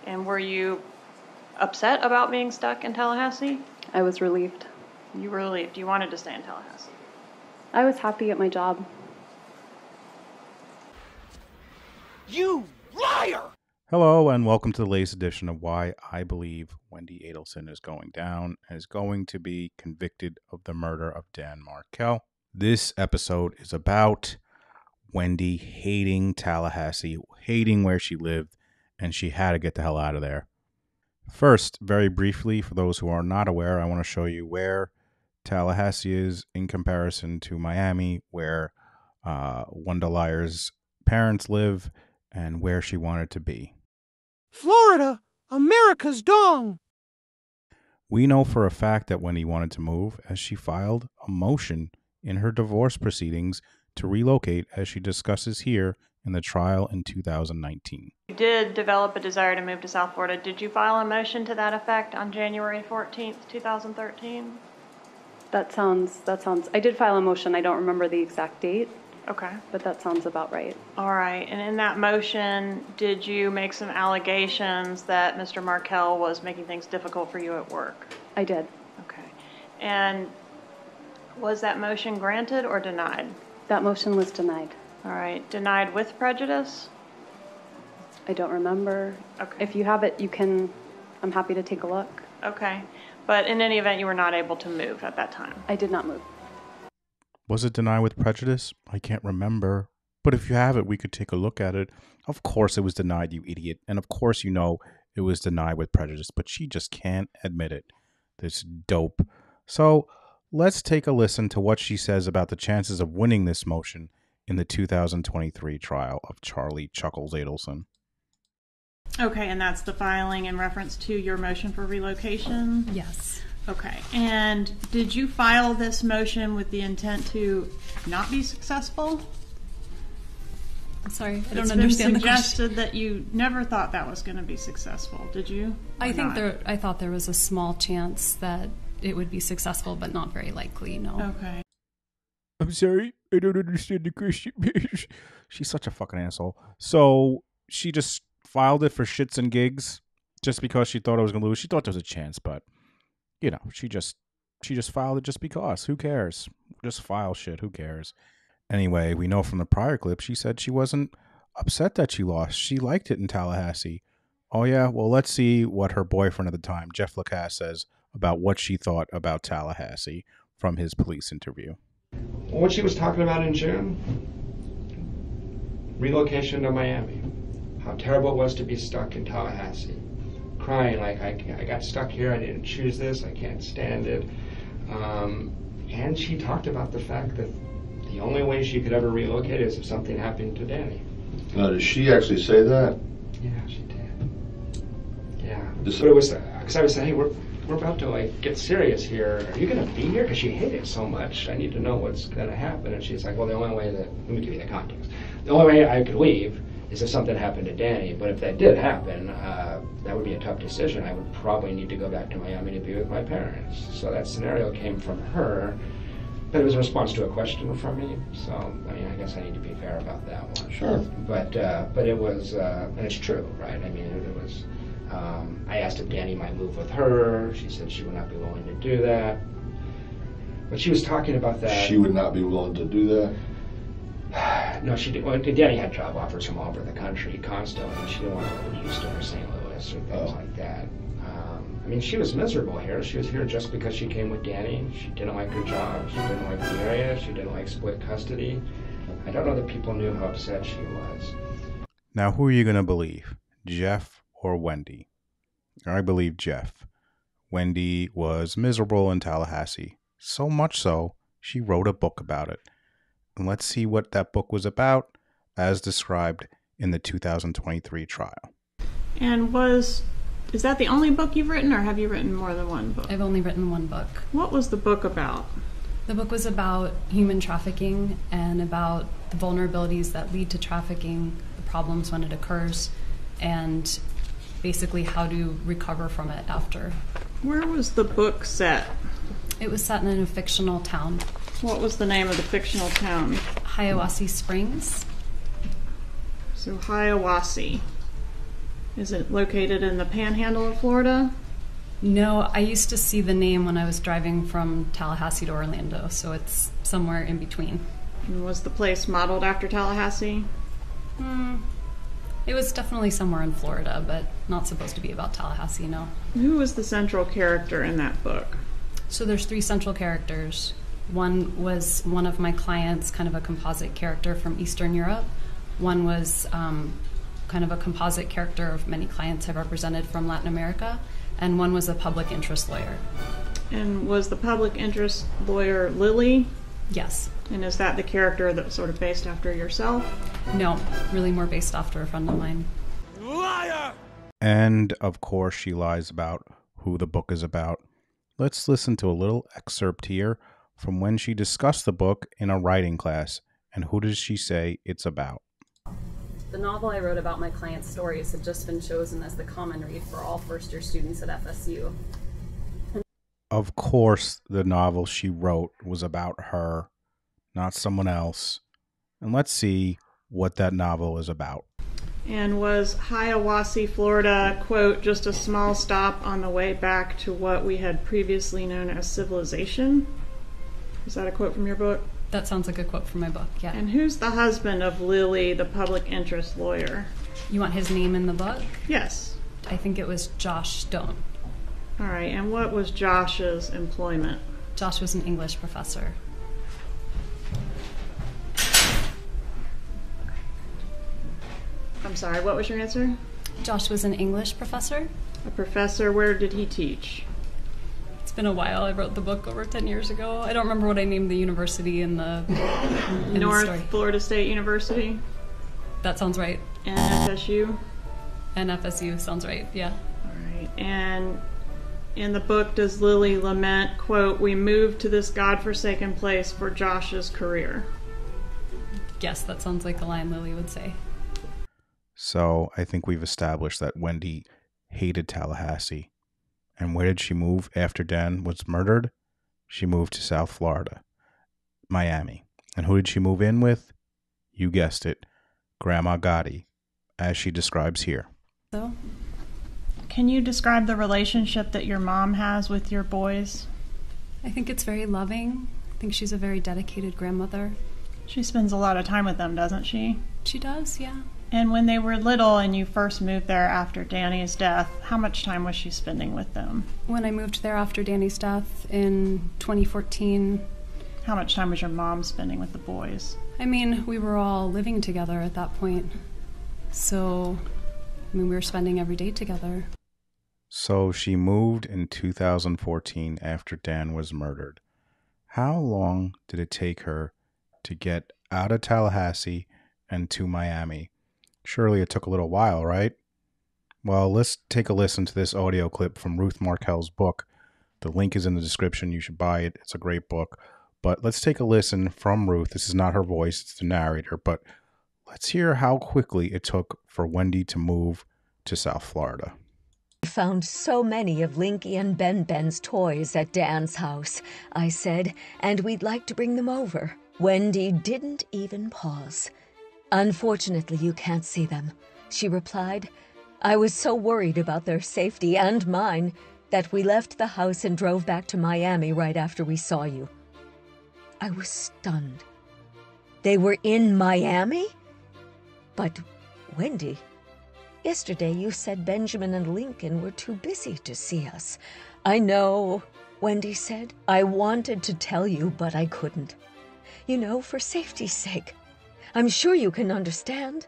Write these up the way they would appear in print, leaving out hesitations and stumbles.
And were you upset about being stuck in Tallahassee? I was relieved. You were relieved. You wanted to stay in Tallahassee. I was happy at my job. You liar! Hello, and welcome to the latest edition of Why I Believe Wendy Adelson is Going Down and is going to be convicted of the murder of Dan Markel. This episode is about Wendy hating Tallahassee, hating where she lived, and she had to get the hell out of there. First, very briefly, for those who are not aware, I want to show you where Tallahassee is in comparison to Miami, where Wanda Lyer's parents live, and where she wanted to be. Florida, America's dong! We know for a fact that Wendy wanted to move, as she filed a motion in her divorce proceedings to relocate, as she discusses here in the trial in 2019. You did develop a desire to move to South Florida. Did you file a motion to that effect on January 14th, 2013? That sounds, I did file a motion. I don't remember the exact date. Okay. But that sounds about right. All right. And in that motion, did you make some allegations that Mr. Markel was making things difficult for you at work? I did. Okay. And was that motion granted or denied? That motion was denied. All right. Denied with prejudice? I don't remember. Okay. If you have it, I'm happy to take a look. Okay. But in any event, you were not able to move at that time? I did not move. Was it denied with prejudice? I can't remember. But if you have it, we could take a look at it. Of course it was denied, you idiot. And of course you know it was denied with prejudice. But she just can't admit it. This dope. So let's take a listen to what she says about the chances of winning this motion in the 2023 trial of Charlie Chuckles Adelson. Okay, and that's the filing in reference to your motion for relocation? Yes. Okay, and did you file this motion with the intent to not be successful? I'm sorry, I don't understand the question. It's been suggested that you never thought that was going to be successful, did you? I thought there was a small chance that it would be successful, but not very likely, no. Okay. I'm sorry, I don't understand the question. She's such a fucking asshole. So she just filed it for shits and gigs just because she thought I was going to lose. She thought there was a chance, but, you know, she just filed it just because. Who cares? Just file shit. Who cares? Anyway, we know from the prior clip, she said she wasn't upset that she lost. She liked it in Tallahassee. Oh, yeah? Well, let's see what her boyfriend at the time, Jeff Lacasse, says about what she thought about Tallahassee from his police interview. What she was talking about in June, relocation to Miami, how terrible it was to be stuck in Tallahassee, crying like I got stuck here, I didn't choose this, I can't stand it. And she talked about the fact that the only way she could ever relocate is if something happened to Danny. Now, did she actually say that? Yeah, she did. Yeah, but it was, because I was saying, hey, we're about to like get serious here. Are you going to be here? Because she hated it so much. I need to know what's going to happen. And she's like, well, the only way let me give you the context. The only way I could leave is if something happened to Danny. But if that did happen, that would be a tough decision. I would probably need to go back to Miami to be with my parents. So that scenario came from her, but it was a response to a question from me. So, I mean, I guess I need to be fair about that one. Sure. But it was, and it's true, right? I mean, it was. I asked if Danny might move with her. She said she would not be willing to do that. But she was talking about that. She would not be willing to do that? No, she didn't. Well, Danny had job offers from all over the country constantly. She didn't want to go to Houston or St. Louis or things like that. I mean, she was miserable here. She was here just because she came with Danny. She didn't like her job. She didn't like the area. She didn't like split custody. I don't know that people knew how upset she was. Now, who are you going to believe? Jeff or Wendy? I believe Jeff. Wendy was miserable in Tallahassee. So much so, she wrote a book about it. And let's see what that book was about, as described in the 2023 trial. And is that the only book you've written, or have you written more than one book? I've only written one book. What was the book about? The book was about human trafficking and about the vulnerabilities that lead to trafficking, the problems when it occurs, and basically how to recover from it after. Where was the book set? It was set in a fictional town. What was the name of the fictional town? Hiawassee Springs. So Hiawassee. Is it located in the panhandle of Florida? No, I used to see the name when I was driving from Tallahassee to Orlando, so it's somewhere in between. And was the place modeled after Tallahassee? It was definitely somewhere in Florida, but not supposed to be about Tallahassee, no. Who was the central character in that book? So there's 3 central characters. One was one of my clients, kind of a composite character from Eastern Europe. One was kind of a composite character of many clients I've represented from Latin America. And one was a public interest lawyer. And was the public interest lawyer Lily? Yes. And is that the character that's sort of based after yourself? No, really more based after a friend of mine. Liar! And, of course, she lies about who the book is about. Let's listen to a little excerpt here from when she discussed the book in a writing class. And who does she say it's about? The novel I wrote about my client's stories had just been chosen as the common read for all first-year students at FSU. Of course, the novel she wrote was about her, not someone else. And let's see what that novel is about. And was Hiawassee, Florida, quote, just a small stop on the way back to what we had previously known as civilization? Is that a quote from your book? That sounds like a quote from my book, yeah. And who's the husband of Lily, the public interest lawyer? You want his name in the book? Yes. I think it was Josh Stone. All right, and what was Josh's employment? Josh was an English professor. I'm sorry, what was your answer? Josh was an English professor. A professor, where did he teach? It's been a while. I wrote the book over 10 years ago. I don't remember what I named the university in the North story. Florida State University? That sounds right. NFSU? And FSU sounds right, yeah. All right, and in the book, does Lily lament, quote, we moved to this godforsaken place for Josh's career? Yes, that sounds like a line Lily would say. So I think we've established that Wendy hated Tallahassee. And where did she move after Dan was murdered? She moved to South Florida, Miami. And who did she move in with? You guessed it, Grandma Gotti, as she describes here. So, Can you describe the relationship that your mom has with your boys? I think it's very loving. I think she's a very dedicated grandmother. She spends a lot of time with them, doesn't she? She does, yeah. And when they were little and you first moved there after Danny's death, how much time was she spending with them? When I moved there after Danny's death in 2014, How much time was your mom spending with the boys? I mean, we were all living together at that point. So, I mean, we were spending every day together. So she moved in 2014 after Dan was murdered. How long did it take her to get out of Tallahassee and to Miami? Surely it took a little while, right? Well, let's take a listen to this audio clip from Ruth Markel's book. The link is in the description. You should buy it. It's a great book. But let's take a listen from Ruth. This is not her voice. It's the narrator. But let's hear how quickly it took for Wendy to move to South Florida. I found so many of Linky and Ben's toys at Dan's house, I said, and we'd like to bring them over. Wendy didn't even pause. Unfortunately, you can't see them, she replied. I was so worried about their safety and mine that we left the house and drove back to Miami right after we saw you. I was stunned. They were in Miami? But, Wendy, yesterday you said Benjamin and Lincoln were too busy to see us. I know, Wendy said. I wanted to tell you, but I couldn't. You know, for safety's sake. I'm sure you can understand.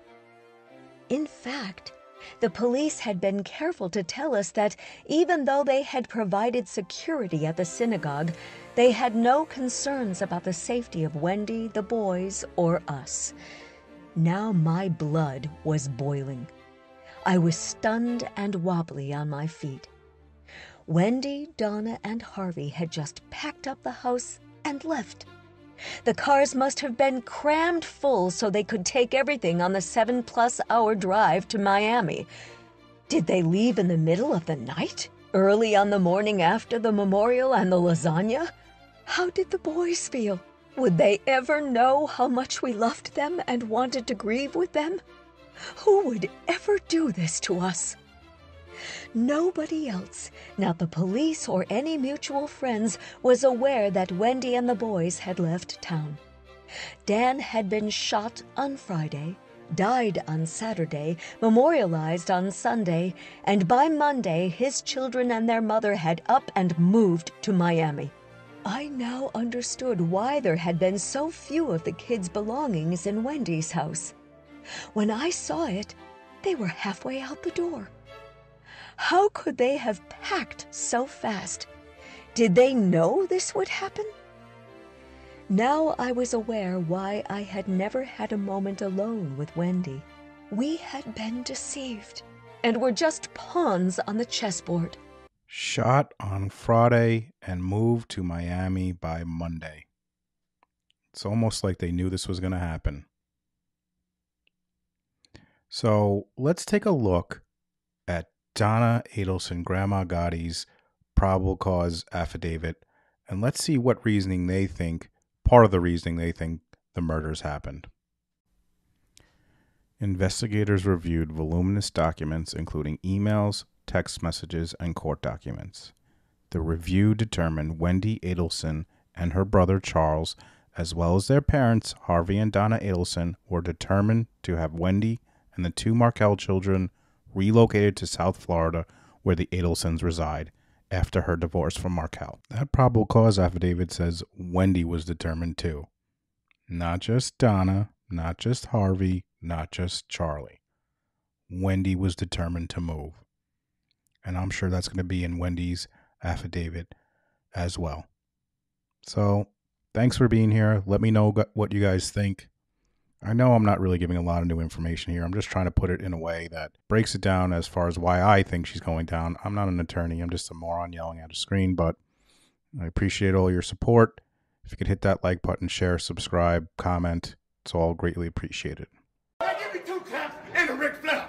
In fact, the police had been careful to tell us that even though they had provided security at the synagogue, they had no concerns about the safety of Wendy, the boys, or us. Now my blood was boiling. I was stunned and wobbly on my feet. Wendy, Donna, and Harvey had just packed up the house and left. The cars must have been crammed full so they could take everything on the 7+ hour drive to Miami. Did they leave in the middle of the night? Early on the morning after the memorial and the lasagna? How did the boys feel? Would they ever know how much we loved them and wanted to grieve with them? Who would ever do this to us? Nobody else, not the police or any mutual friends, was aware that Wendy and the boys had left town. Dan had been shot on Friday, died on Saturday, memorialized on Sunday, and by Monday his children and their mother had up and moved to Miami. I now understood why there had been so few of the kids' belongings in Wendy's house. When I saw it, they were halfway out the door. How could they have packed so fast? Did they know this would happen? Now I was aware why I had never had a moment alone with Wendy. We had been deceived and were just pawns on the chessboard. Shot on Friday and moved to Miami by Monday. It's almost like they knew this was going to happen. So let's take a look at Donna Adelson, Grandma Gotti's probable cause affidavit, and let's see what reasoning they think, part of the reasoning they think the murders happened. Investigators reviewed voluminous documents, including emails, text messages, and court documents. The review determined Wendy Adelson and her brother Charles, as well as their parents, Harvey and Donna Adelson, were determined to have Wendy and the two Markel children relocated to South Florida, where the Adelsons reside, after her divorce from Markel. That probable cause affidavit says Wendy was determined too. Not just Donna, not just Harvey, not just Charlie. Wendy was determined to move. And I'm sure that's going to be in Wendy's affidavit as well. So, thanks for being here. Let me know what you guys think. I know I'm not really giving a lot of new information here. I'm just trying to put it in a way that breaks it down as far as why I think she's going down. I'm not an attorney. I'm just a moron yelling at a screen, but I appreciate all your support. If you could hit that like button, share, subscribe, comment, it's all greatly appreciated. Give me 2 claps and a Ric Flair.